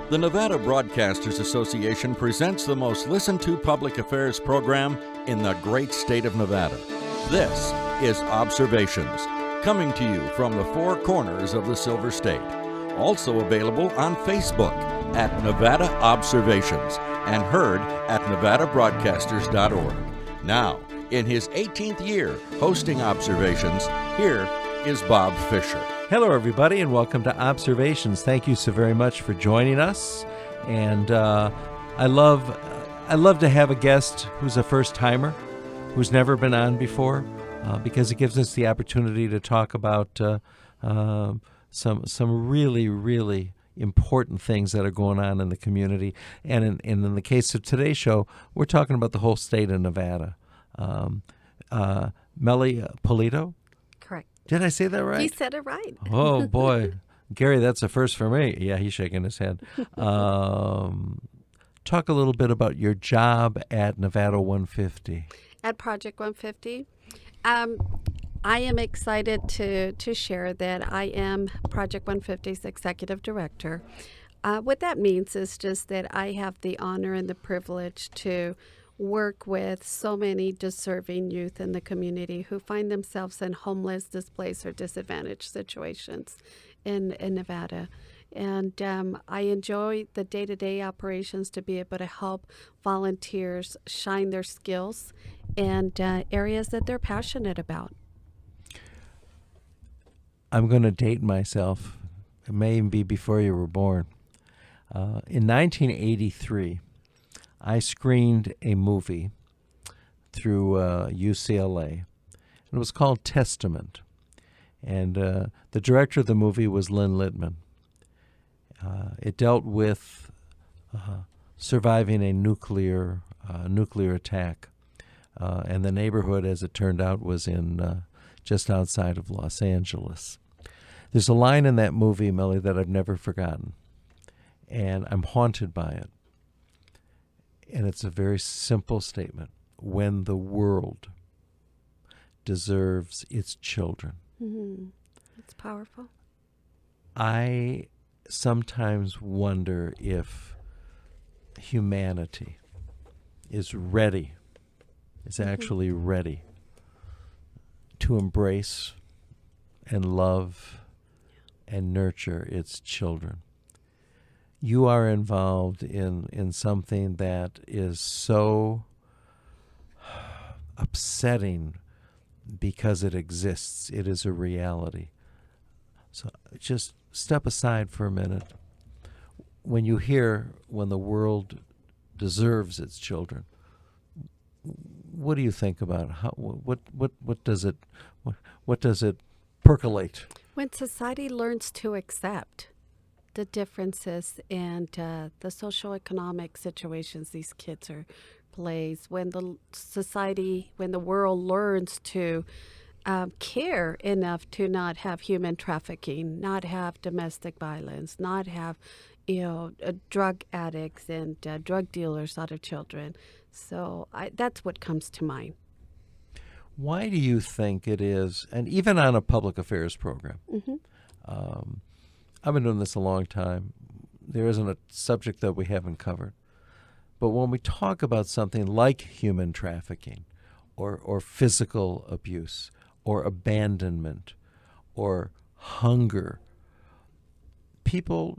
The Nevada Broadcasters Association presents the most listened to public affairs program in the great state of Nevada. This is Observations, coming to you from the four corners of the Silver State. Also available on Facebook at Nevada Observations and heard at nevadabroadcasters.org. Now, in his 18th year hosting Observations, here is Bob Fisher. Hello, everybody, and welcome to Observations. Thank you so very much for joining us. And I love to have a guest who's a first-timer, who's never been on before, because it gives us the opportunity to talk about some really, really important things that are going on in the community. And in the case of today's show, we're talking about the whole state of Nevada. Meli Pulido? Correct. Did I say that right? He said it right. Oh, boy. Gary, that's a first for me. Yeah, he's shaking his head. Talk a little bit about your job at Nevada 150. At Project 150. I am excited to share that I am Project 150's executive director. What that means is just that I have the honor and the privilege to work with so many deserving youth in the community who find themselves in homeless, displaced, or disadvantaged situations in Nevada. And I enjoy the day-to-day operations to be able to help volunteers shine their skills and areas that they're passionate about. I'm going to date myself. It may even be before you were born. In 1983, I screened a movie through UCLA, and it was called Testament. And the director of the movie was Lynn Littman. It dealt with surviving a nuclear attack, and the neighborhood, as it turned out, was in just outside of Los Angeles. There's a line in that movie, Meli, that I've never forgotten, and I'm haunted by it. And it's a very simple statement: when the world deserves its children. Mm-hmm. It's powerful. I sometimes wonder if humanity is ready, is actually ready to embrace and love and nurture its children. You are involved in something that is so upsetting because it exists. It is a reality. So just step aside for a minute. When you hear when the world deserves its children, what do you think about? What does it percolate? When society learns to accept the differences and the socioeconomic situations these kids are placed, when the world learns to care enough to not have human trafficking, not have domestic violence, not have drug addicts and drug dealers out of children. So that's what comes to mind. Why do you think it is, and even on a public affairs program, I've been doing this a long time, there isn't a subject that we haven't covered. But when we talk about something like human trafficking or physical abuse or abandonment or hunger, people,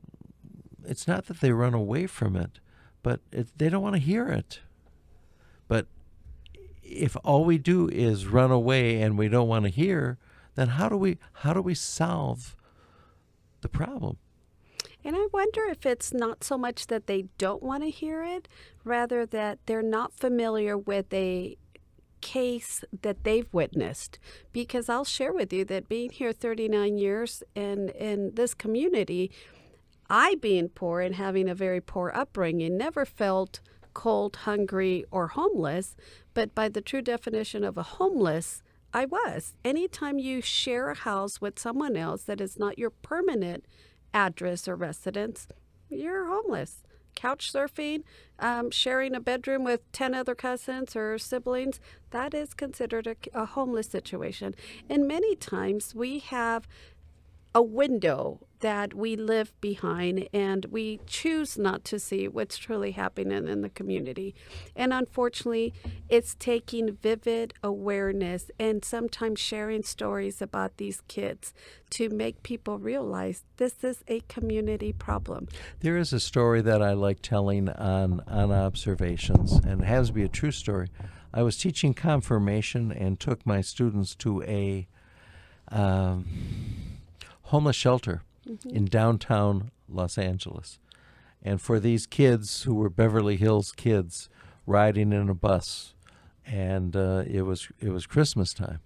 it's not that they run away from it, but they don't want to hear it. But if all we do is run away and we don't want to hear, then how do we solve the problem? And I wonder if it's not so much that they don't want to hear it, rather that they're not familiar with a case that they've witnessed. Because I'll share with you that being here 39 years in this community, I, being poor and having a very poor upbringing, never felt cold, hungry, or homeless. But by the true definition of a homeless, I was. Anytime you share a house with someone else that is not your permanent address or residence, you're homeless. Couch surfing, sharing a bedroom with 10 other cousins or siblings, that is considered a homeless situation. And many times we have a window that we live behind and we choose not to see what's truly happening in the community. And unfortunately, it's taking vivid awareness and sometimes sharing stories about these kids to make people realize this is a community problem. There is a story that I like telling on observations, and it has to be a true story. I was teaching confirmation and took my students to a homeless shelter in downtown Los Angeles. And for these kids who were Beverly Hills kids riding in a bus, and it was Christmas time.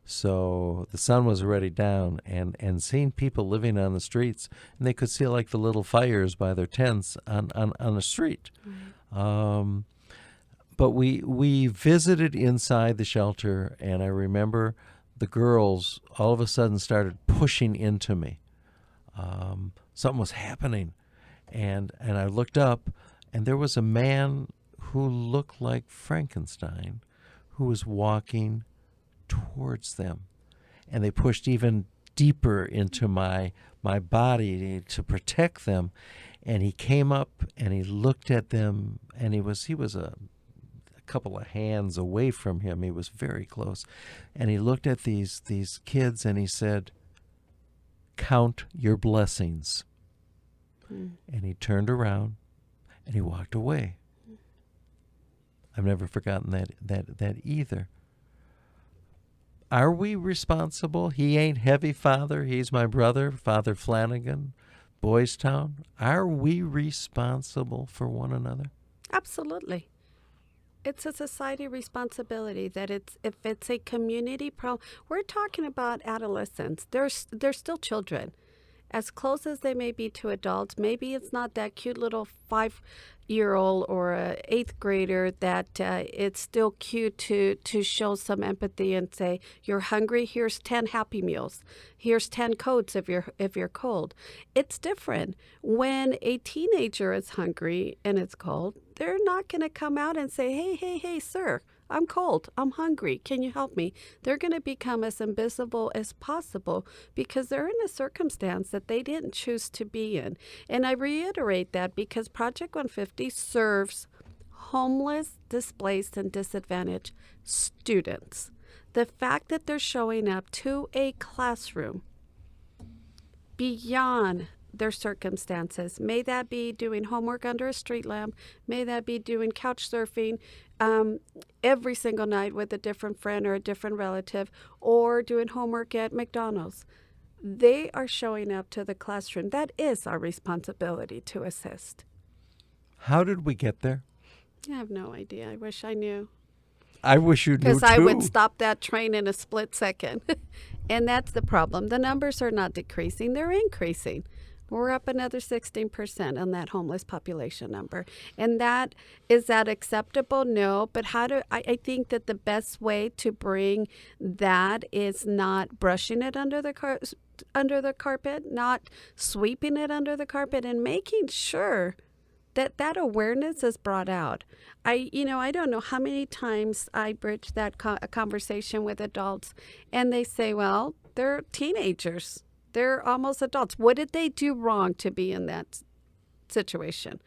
So the sun was already down, and seeing people living on the streets, and they could see like the little fires by their tents on the street. Right. But we visited inside the shelter, and I remember the girls all of a sudden started pushing into me. Something was happening, and I looked up, and there was a man who looked like Frankenstein who was walking towards them, and they pushed even deeper into my body to protect them. And he came up and he looked at them, and he was a couple of hands away from him. He was very close, and he looked at these kids and he said, "Count your blessings." And he turned around and he walked away. I've never forgotten that either. Are we responsible? He ain't heavy, Father. He's my brother, Father Flanagan, Boys Town. Are we responsible for one another? Absolutely. It's a society responsibility that if it's a community problem. We're talking about adolescents. They're still children. As close as they may be to adults, maybe it's not that cute little 5-year-old or a 8th grader that it's still cute to show some empathy and say, "You're hungry, here's 10 Happy Meals. Here's 10 coats if you're cold." It's different. When a teenager is hungry and it's cold, they're not going to come out and say, hey, sir, I'm cold, I'm hungry, can you help me? They're going to become as invisible as possible because they're in a circumstance that they didn't choose to be in. And I reiterate that because Project 150 serves homeless, displaced, and disadvantaged students. The fact that they're showing up to a classroom beyond their circumstances, may that be doing homework under a street lamp, may that be doing couch surfing every single night with a different friend or a different relative, or doing homework at McDonald's. They are showing up to the classroom. That is our responsibility to assist. How did we get there? I have no idea. I wish I knew. I wish you knew, too. Because I would stop that train in a split second. And that's the problem. The numbers are not decreasing. They're increasing. We're up another 16% on that homeless population number. And is that acceptable? No. But I think that the best way to bring that is not brushing it under the carpet, not sweeping it under the carpet, and making sure that awareness is brought out. I don't know how many times I bridge that conversation with adults, and they say, well, they're teenagers. They're almost adults. What did they do wrong to be in that situation?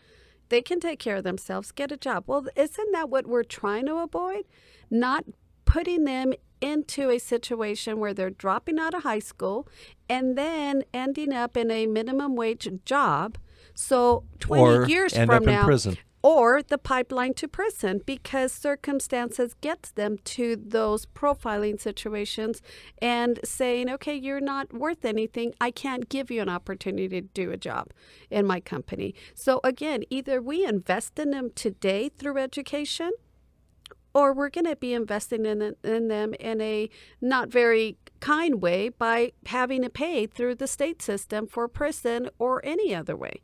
They can take care of themselves, get a job. Well, isn't that what we're trying to avoid? Not putting them into a situation where they're dropping out of high school and then ending up in a minimum wage job. So 20 years from now, in prison. Or the pipeline to prison, because circumstances gets them to those profiling situations and saying, okay, you're not worth anything. I can't give you an opportunity to do a job in my company. So again, either we invest in them today through education, or we're going to be investing in them in a not very kind way by having to pay through the state system for prison or any other way.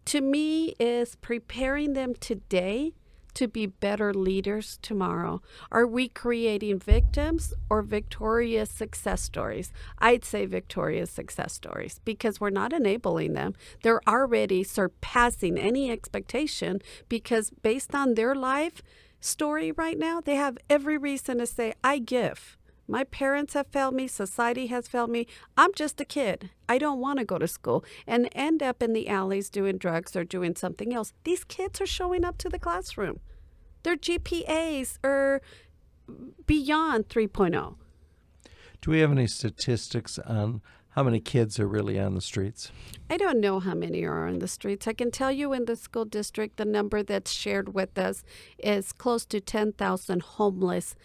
To me, is preparing them today to be better leaders tomorrow. Are we creating victims or victorious success stories? I'd say victorious success stories, because we're not enabling them. They're already surpassing any expectation, because based on their life story right now, they have every reason to say, I give. My parents have failed me. Society has failed me. I'm just a kid. I don't want to go to school and end up in the alleys doing drugs or doing something else. These kids are showing up to the classroom. Their GPAs are beyond 3.0. Do we have any statistics on how many kids are really on the streets? I don't know how many are on the streets. I can tell you in the school district, the number that's shared with us is close to 10,000 homeless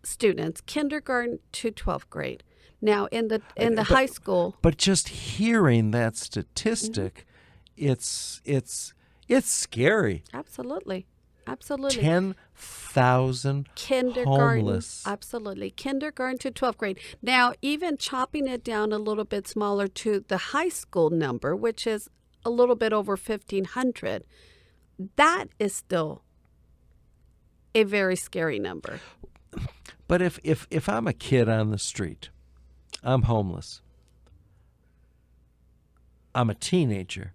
students, kindergarten to 12th grade. Now, in the high school. But just hearing that statistic, it's scary. Absolutely. Absolutely. 10,000 homeless. Absolutely. Kindergarten to 12th grade. Now, even chopping it down a little bit smaller to the high school number, which is a little bit over 1,500, that is still a very scary number. But if I'm a kid on the street, I'm homeless, I'm a teenager,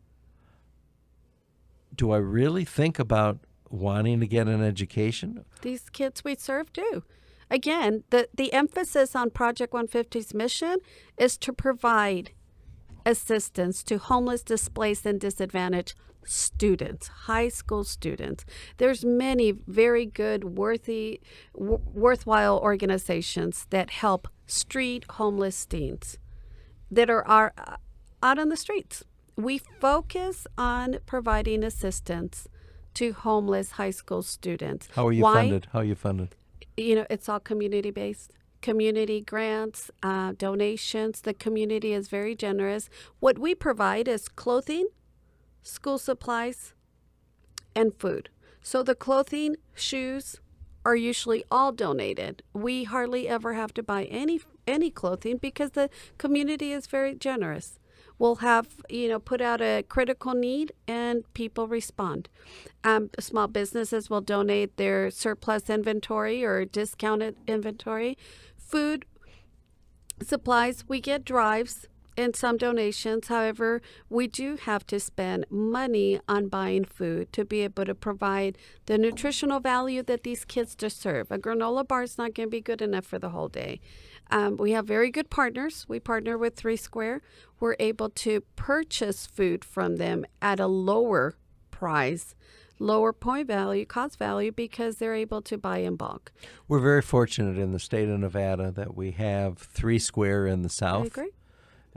do I really think about wanting to get an education? These kids we serve do. Again, the emphasis on Project 150's mission is to provide assistance to homeless, displaced, and disadvantaged students, high school students. There's many very good, worthwhile organizations that help street homeless teens that are out on the streets. We focus on providing assistance to homeless high school students. How are you funded? How are you funded? It's all community-based. Community grants, donations. The community is very generous. What we provide is clothing, school supplies, and food. So the clothing, shoes are usually all donated. We hardly ever have to buy any clothing because the community is very generous. We'll have, put out a critical need and people respond. Small businesses will donate their surplus inventory or discounted inventory. Food supplies, we get drives and some donations. However, we do have to spend money on buying food to be able to provide the nutritional value that these kids deserve. A granola bar is not going to be good enough for the whole day. We have very good partners. We partner with 3 Square. We're able to purchase food from them at a lower price, lower point value, cost value, because they're able to buy in bulk. We're very fortunate in the state of Nevada that we have 3 Square in the south. I agree.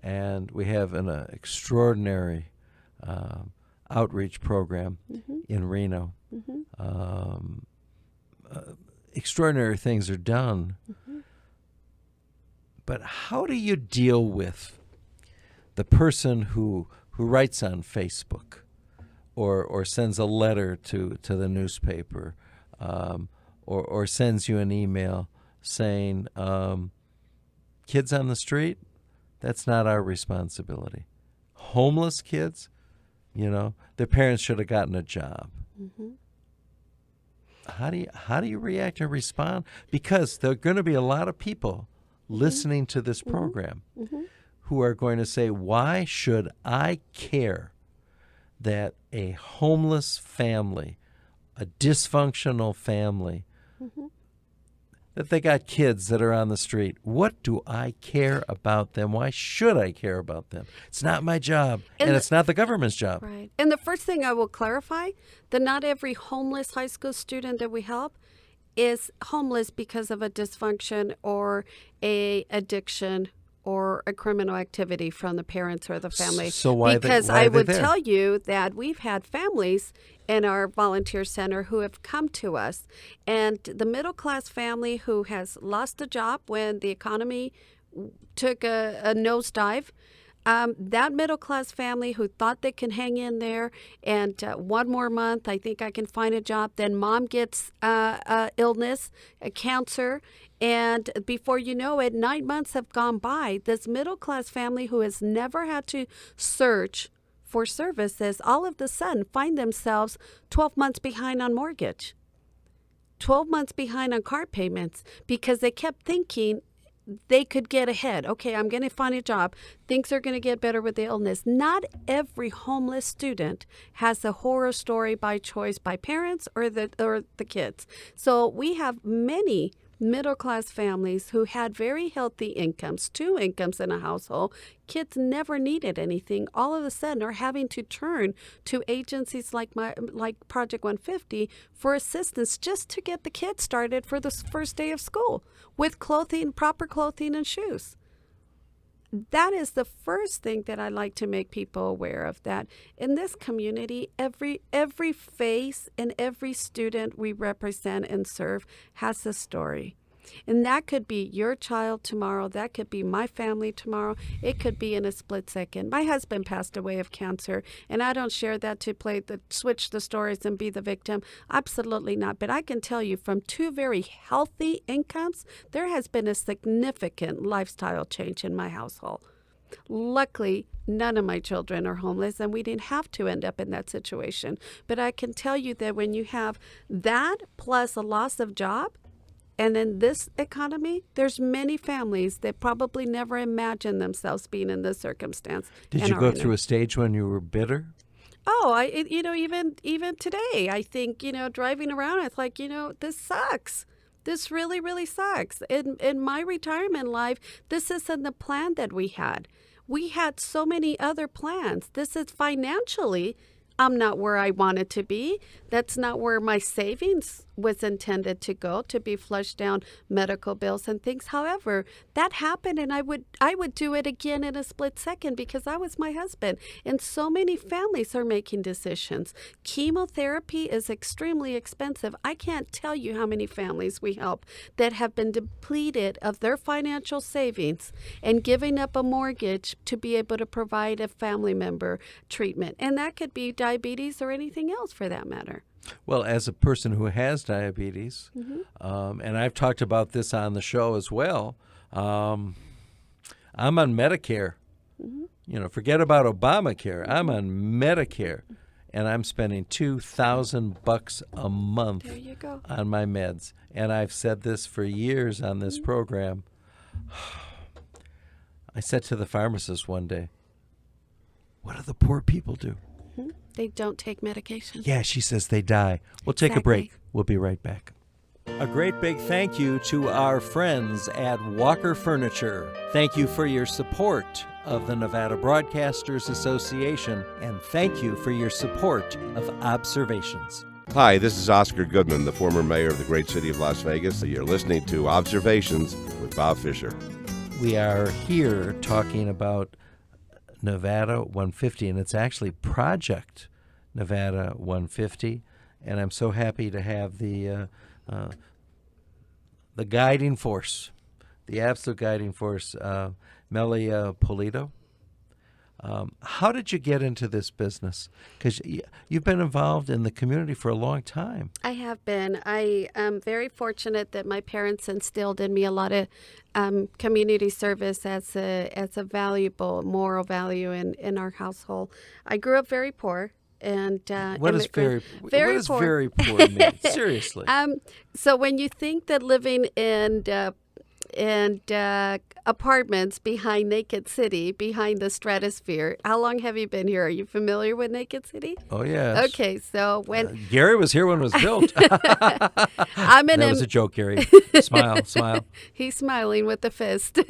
And we have an extraordinary outreach program in Reno. Extraordinary things are done. But how do you deal with the person who writes on Facebook or sends a letter to the newspaper or sends you an email saying, kids on the street, that's not our responsibility. Homeless kids, their parents should have gotten a job. How do you react and respond? Because there are going to be a lot of people listening to this program who are going to say, why should I care that a homeless family, a dysfunctional family, that they got kids that are on the street? What do I care about them? Why should I care about them? It's not my job, and it's not the government's job. Right. And the first thing I will clarify, that not every homeless high school student that we help is homeless because of a dysfunction or a addiction or a criminal activity from the parents or the family. So why because why I are they would there? tell you that we've had families in our volunteer center who have come to us, and the middle class family who has lost a job when the economy took a nosedive. That middle class family who thought they can hang in there and one more month, I think I can find a job. Then mom gets illness, a cancer, and before you know it, 9 months have gone by. This middle class family who has never had to search for services all of a sudden find themselves 12 months behind on mortgage, 12 months behind on car payments because they kept thinking they could get ahead. Okay, I'm going to find a job. Things are going to get better with the illness. Not every homeless student has a horror story by choice by parents or the kids. So we have many middle-class families who had very healthy incomes, 2 incomes in a household. Kids never needed anything. All of a sudden are having to turn to agencies like Project 150 for assistance just to get the kids started for the first day of school with clothing, proper clothing and shoes. That is the first thing that I like to make people aware of, that in this community, every face and every student we represent and serve has a story. And that could be your child tomorrow. That could be my family tomorrow. It could be in a split second. My husband passed away of cancer, and I don't share that to switch the stories and be the victim. Absolutely not. But I can tell you, from 2 very healthy incomes, there has been a significant lifestyle change in my household. Luckily, none of my children are homeless, and we didn't have to end up in that situation. But I can tell you that when you have that plus a loss of job, and in this economy, there's many families that probably never imagined themselves being in this circumstance. Did you go through a stage when you were bitter? Oh, even today, I think, driving around, it's like, this sucks. This really, really sucks. In my retirement life, this isn't the plan that we had. We had so many other plans. This is financially, I'm not where I wanted to be. That's not where my savings was intended to go, to be flushed down medical bills and things. However, that happened, and I would do it again in a split second because I was my husband. And so many families are making decisions. Chemotherapy is extremely expensive. I can't tell you how many families we help that have been depleted of their financial savings and giving up a mortgage to be able to provide a family member treatment. And that could be diabetes or anything else for that matter. Well, as a person who has diabetes, and I've talked about this on the show as well, I'm on Medicare. Forget about Obamacare. I'm on Medicare, and I'm spending $2,000 a month There you go. on my meds. And I've said this for years on this program. I said to the pharmacist one day, "What do the poor people do?" They don't take medication. Yeah, she says they die. We'll take a break. Exactly. We'll be right back. A great big thank you to our friends at Walker Furniture. Thank you for your support of the Nevada Broadcasters Association, and thank you for your support of Observations. Hi, this is Oscar Goodman, the former mayor of the great city of Las Vegas. You're listening to Observations with Bob Fisher. We are here talking about Nevada 150, and it's actually Project Nevada 150, and I'm so happy to have the guiding force, the absolute guiding force, Meli Pulido. How did you get into this business? Because you've been involved in the community for a long time. I have been. I am very fortunate that my parents instilled in me a lot of community service as a valuable moral value in our household. I grew up very poor. And what does very poor mean? Seriously. So when you think that living in apartments behind Naked City, behind the stratosphere. How long have you been here? Are you familiar with Naked City? Oh, yes. Okay, so when... Gary was here when it was built. That was a joke, Gary. Smile. He's smiling with a fist.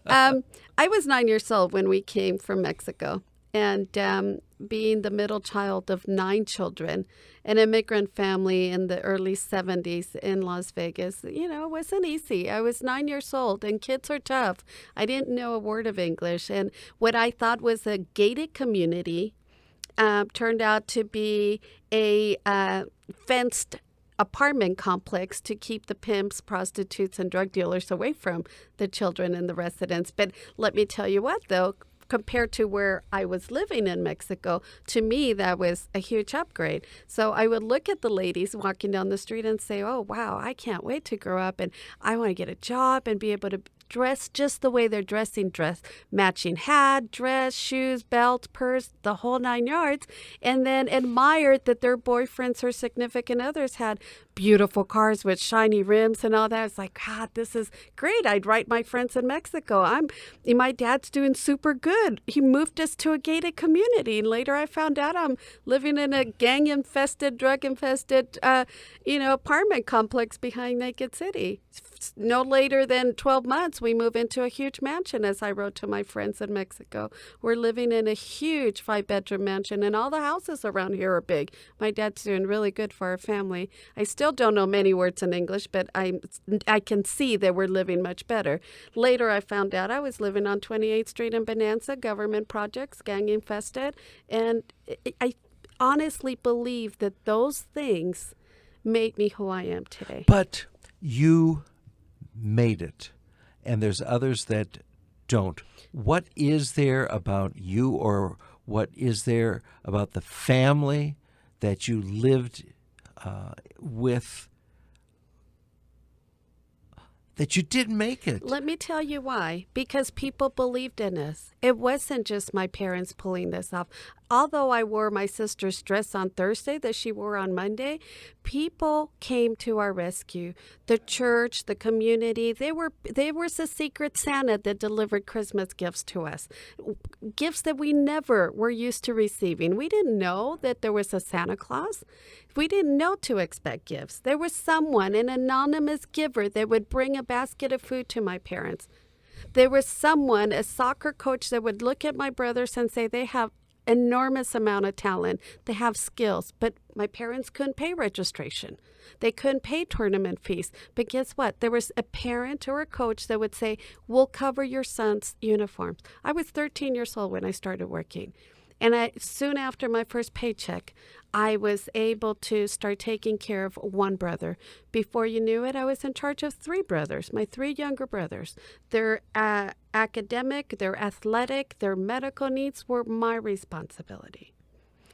I was 9 years old when we came from Mexico. And being the middle child of 9 children, an immigrant family in the early 70s in Las Vegas, it wasn't easy. I was 9 years old, and kids are tough. I didn't know a word of English. And what I thought was a gated community turned out to be a fenced apartment complex to keep the pimps, prostitutes, and drug dealers away from the children and the residents. But let me tell you what, though, compared to where I was living in Mexico, to me, that was a huge upgrade. So I would look at the ladies walking down the street and say, oh, wow, I can't wait to grow up, and I want to get a job and be able to dress just the way they're dressing, matching hat, dress, shoes, belt, purse, the whole 9 yards, and then admired that their boyfriends or significant others had beautiful cars with shiny rims and all that. It's like, God, this is great. I'd write my friends in Mexico. My dad's doing super good. He moved us to a gated community. And later I found out I'm living in a gang-infested, drug-infested, apartment complex behind Naked City. No later than 12 months, we move into a huge mansion, as I wrote to my friends in Mexico. We're living in a huge 5-bedroom mansion, and all the houses around here are big. My dad's doing really good for our family. I still don't know many words in English, but I can see that we're living much better. Later, I found out I was living on 28th Street in Bonanza, government projects, gang infested, and I honestly believe that those things made me who I am today. But you made it, and there's others that don't. What is there about you, or what is there about the family that you lived with that you didn't make it? Let me tell you why. Because people believed in us. It wasn't just my parents pulling this off. Although I wore my sister's dress on Thursday that she wore on Monday, people came to our rescue. The church, the community, they were the secret Santa that delivered Christmas gifts to us. Gifts that we never were used to receiving. We didn't know that there was a Santa Claus. We didn't know to expect gifts. There was someone, an anonymous giver, that would bring a basket of food to my parents. There was someone, a soccer coach, that would look at my brothers and say they have enormous amount of talent. They have skills, but my parents couldn't pay registration. They couldn't pay tournament fees. But guess what? There was a parent or a coach that would say, we'll cover your son's uniforms. I was 13 years old when I started working. And soon after my first paycheck, I was able to start taking care of one brother. Before you knew it, I was in charge of 3 brothers, my 3 younger brothers. Their academic, their athletic, their medical needs were my responsibility.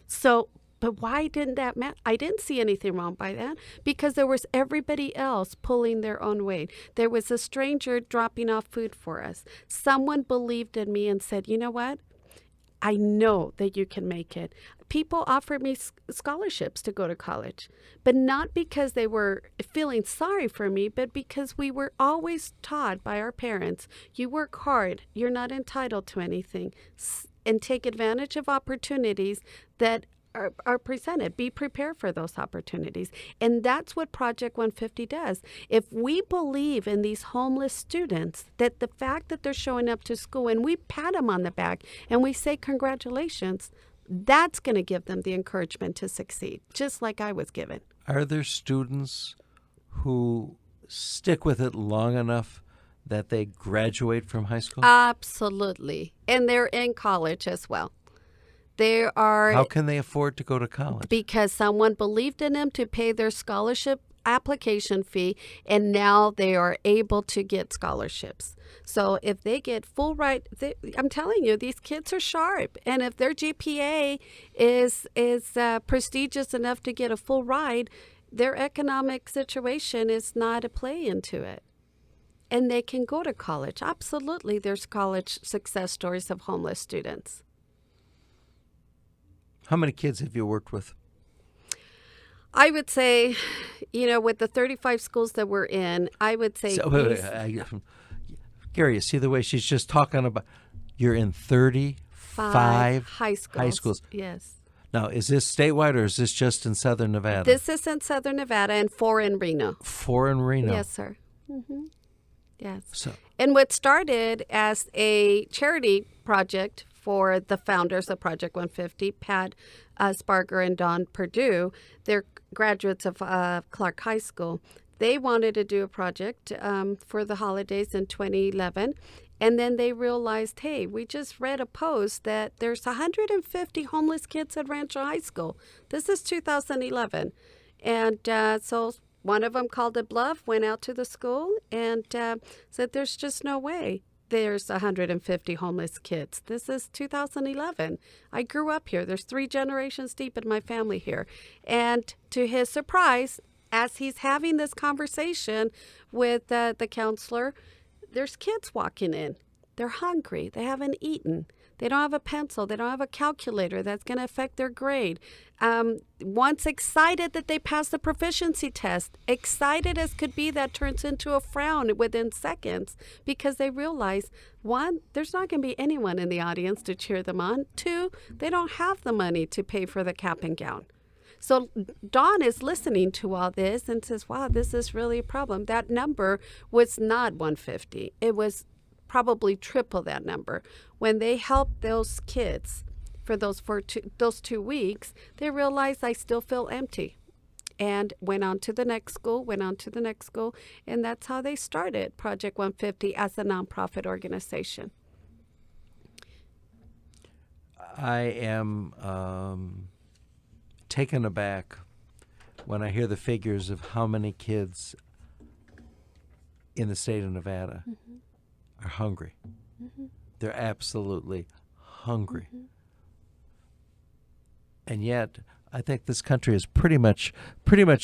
So, but why didn't that matter? I didn't see anything wrong by that, because there was everybody else pulling their own weight. There was a stranger dropping off food for us. Someone believed in me and said, you know what? I know that you can make it. People offered me scholarships to go to college, but not because they were feeling sorry for me, but because we were always taught by our parents, you work hard, you're not entitled to anything, and take advantage of opportunities that are presented. Be prepared for those opportunities. And that's what Project 150 does. If we believe in these homeless students, that the fact that they're showing up to school and we pat them on the back and we say congratulations, that's going to give them the encouragement to succeed, just like I was given. Are there students who stick with it long enough that they graduate from high school? Absolutely. And they're in college as well. There are. How can they afford to go to college? Because someone believed in them to pay their scholarship application fee, and now they are able to get scholarships. So if they get full ride, I'm telling you, these kids are sharp. And if their GPA is prestigious enough to get a full ride, their economic situation is not a play into it. And they can go to college. Absolutely, there's college success stories of homeless students. How many kids have you worked with? I would say, with the 35 schools that we're in, I would say... Gary, you see the way she's just talking about... You're in 35 high schools. High schools. Yes. Now, is this statewide or is this just in Southern Nevada? This is in Southern Nevada and 4 in Reno. 4 in Reno? Yes, sir. Mm-hmm. Yes. So, and what started as a charity project for the founders of Project 150, Pat Sparger and Dawn Perdue, they're graduates of Clark High School. They wanted to do a project for the holidays in 2011, and then they realized, hey, we just read a post that there's 150 homeless kids at Rancho High School. This is 2011. And so one of them called it bluff, went out to the school, and said there's just no way there's 150 homeless kids. This is 2011. I grew up here. There's 3 generations deep in my family here. And to his surprise, as he's having this conversation with the counselor, there's kids walking in. They're hungry. They haven't eaten. They don't have a pencil. They don't have a calculator that's going to affect their grade. Once excited that they passed the proficiency test, excited as could be, that turns into a frown within seconds because they realize, one, there's not going to be anyone in the audience to cheer them on. Two, they don't have the money to pay for the cap and gown. So Dawn is listening to all this and says, wow, this is really a problem. That number was not 150. It was probably triple that number. When they helped those kids for those 2 weeks, they realized, I still feel empty. And went on to the next school, and that's how they started Project 150 as a nonprofit organization. I am taken aback when I hear the figures of how many kids in the state of Nevada are hungry. They're absolutely hungry. And yet, I think this country is pretty much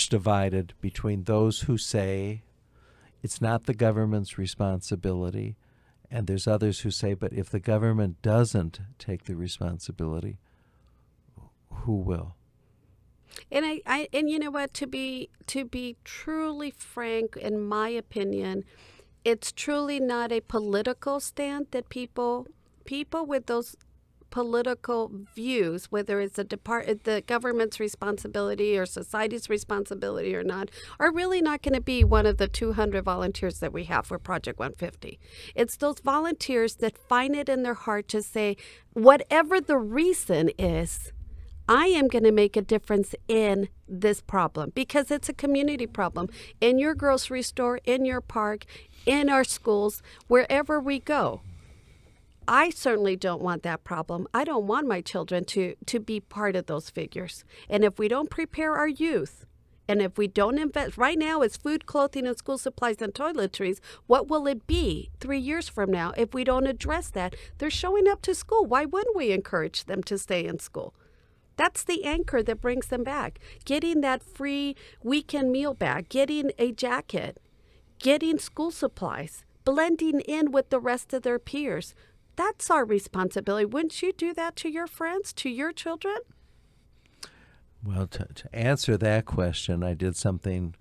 divided between those who say it's not the government's responsibility, and there's others who say, but if the government doesn't take the responsibility, who will? And and you know what, to be truly frank, in my opinion, it's truly not a political stand that people with those political views, whether it's the government's responsibility or society's responsibility or not, are really not going to be one of the 200 volunteers that we have for Project 150. It's those volunteers that find it in their heart to say, whatever the reason is, I am going to make a difference in this problem, because it's a community problem in your grocery store, in your park, in our schools, wherever we go. I certainly don't want that problem. I don't want my children to be part of those figures. And if we don't prepare our youth, and if we don't invest, right now it's food, clothing, and school supplies and toiletries, what will it be 3 years from now if we don't address that? They're showing up to school. Why wouldn't we encourage them to stay in school? That's the anchor that brings them back. Getting that free weekend meal bag, getting a jacket, getting school supplies, blending in with the rest of their peers. That's our responsibility. Wouldn't you do that to your friends, to your children? Well, to answer that question, I did something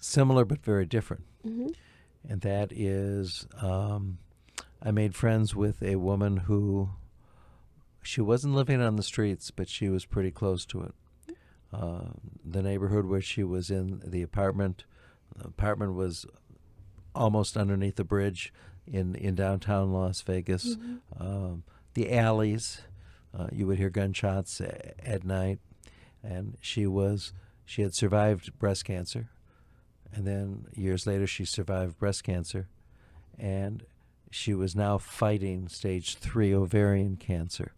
similar but very different. And that is, I made friends with a woman who, she wasn't living on the streets, but she was pretty close to it. The neighborhood where she was in, the apartment was almost underneath the bridge in downtown Las Vegas. The alleys, you would hear gunshots at night. And she had survived breast cancer. And then years later, she survived breast cancer. And she was now fighting stage 3 ovarian cancer.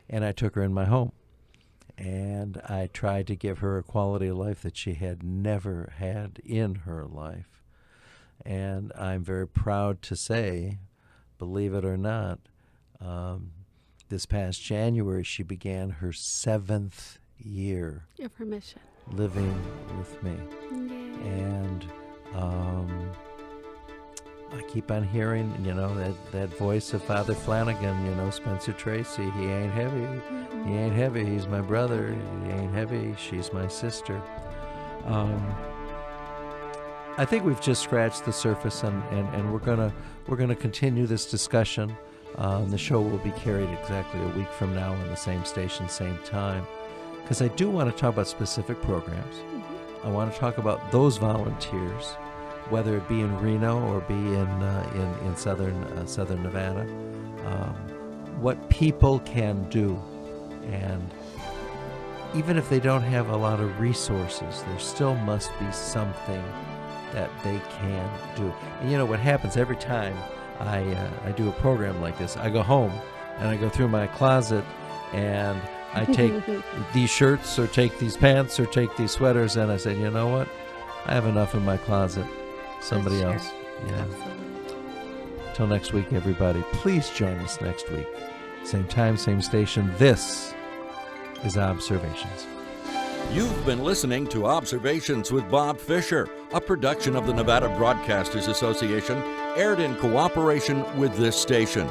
And I took her in my home, and I tried to give her a quality of life that she had never had in her life. And I'm very proud to say, believe it or not, this past January she began her 7th year of her mission, living with me. Yay. And I keep on hearing, that voice of Father Flanagan, Spencer Tracy. He ain't heavy. He ain't heavy. He's my brother. He ain't heavy. She's my sister. I think we've just scratched the surface, and we're gonna continue this discussion. The show will be carried exactly a week from now on the same station, same time, because I do want to talk about specific programs. I want to talk about those volunteers, whether it be in Reno or be in southern Nevada, what people can do. And even if they don't have a lot of resources, there still must be something that they can do. And what happens every time I do a program like this, I go home and I go through my closet and I take these shirts or take these pants or take these sweaters, and I say, you know what? I have enough in my closet. Somebody That's else. true. Yeah. Absolutely. Till next week, everybody. Please join us next week. Same time, same station. This is Observations. You've been listening to Observations with Bob Fisher, a production of the Nevada Broadcasters Association, aired in cooperation with this station.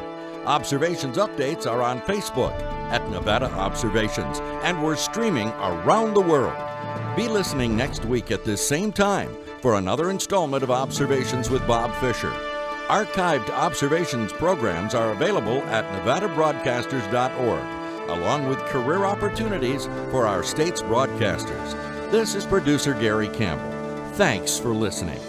Observations updates are on Facebook at Nevada Observations, and we're streaming around the world. Be listening next week at this same time for another installment of Observations with Bob Fisher. Archived Observations programs are available at nevadabroadcasters.org, along with career opportunities for our state's broadcasters. This is producer Gary Campbell. Thanks for listening.